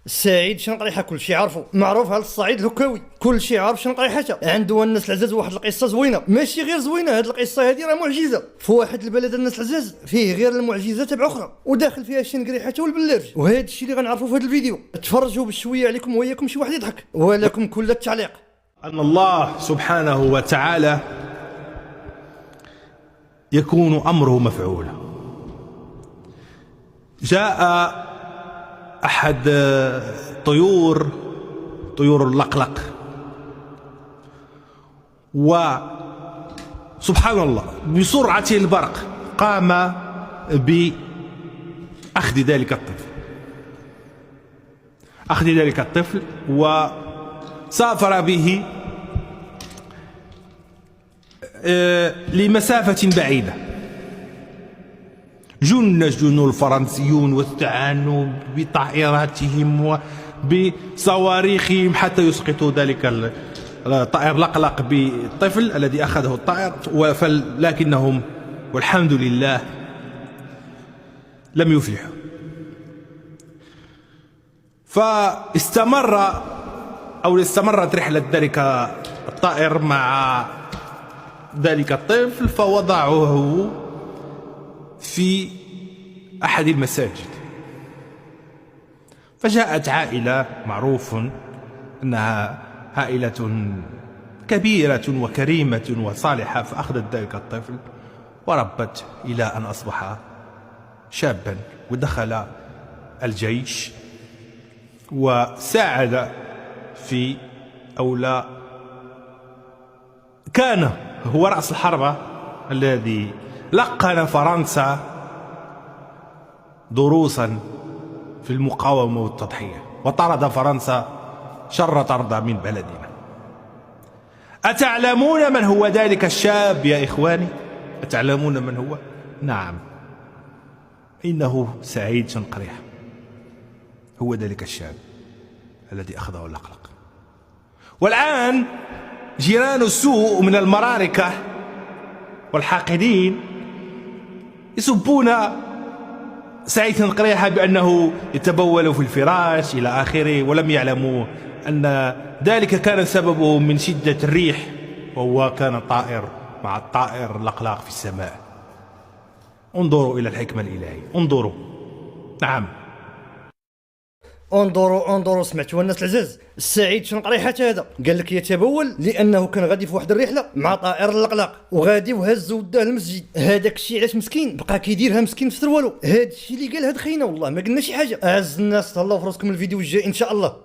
السعيد شنقريحه كلشي عارفو، معروف على الصعيد الهكاوي، كلشي عارف شنقريحتها. عنده الناس العزاز واحد القصه زوينه، ماشي غير زوينه، هاد القصه هادي راه معجزه. في واحد البلد الناس العزاز فيه غير المعجزه تبع اخرى، وداخل فيها شنقريحته والبلارج، وهذا الشيء اللي غنعرفوا في هذا الفيديو. تفرجوا بشويه عليكم وياكم شي واحد يضحك، ولكم كل التعليق. أن الله سبحانه وتعالى يكون أمره مفعولا. جاء أحد طيور اللقلق، وسبحان الله بسرعة البرق قام بأخذ ذلك الطفل وسافر به لمسافة بعيدة. جن الفرنسيون واستعانوا بطائراتهم وبصواريخهم حتى يسقطوا ذلك الطائر لقلق بالطفل الذي أخذه الطائر، لكنهم والحمد لله لم يفلحوا. استمرت رحلة ذلك الطائر مع ذلك الطفل، فوضعوه في أحد المساجد. فجاءت عائلة معروف أنها عائلة كبيرة وكريمة وصالحة، فأخذت ذلك الطفل وربت إلى أن أصبح شابا ودخل الجيش وساعد في كان هو رأس الحربة الذي لقن فرنسا دروسا في المقاومة والتضحية، وطرد فرنسا شر طرد من بلدنا. أتعلمون من هو ذلك الشاب يا إخواني؟ أتعلمون من هو؟ نعم، إنه سعيد شنقريحة، هو ذلك الشاب الذي أخذه اللقلق. والآن جيران السوء من المراركة والحاقدين يسبون سعيد شنقريحة بأنه يتبول في الفراش إلى آخره، ولم يعلموا أن ذلك كان سببه من شدة الريح، وهو كان طائر مع الطائر لقلاق في السماء. انظروا إلى الحكمة الإلهية، انظروا. نعم، انظروا سمعتوا الناس العزاز، السعيد شنقريحة هذا قال لك يتبول لانه كان غادي في واحد الرحله مع طائر اللقلاق، وغادي وهز وداه المسجد. هذاك الشيء علاش مسكين بقى كيديرها مسكين في سروالو. هذا الشيء اللي قال هاد خينا، والله ما قلنا شي حاجه. اعز الناس تهلاو في راسكم، الفيديو الجاي ان شاء الله.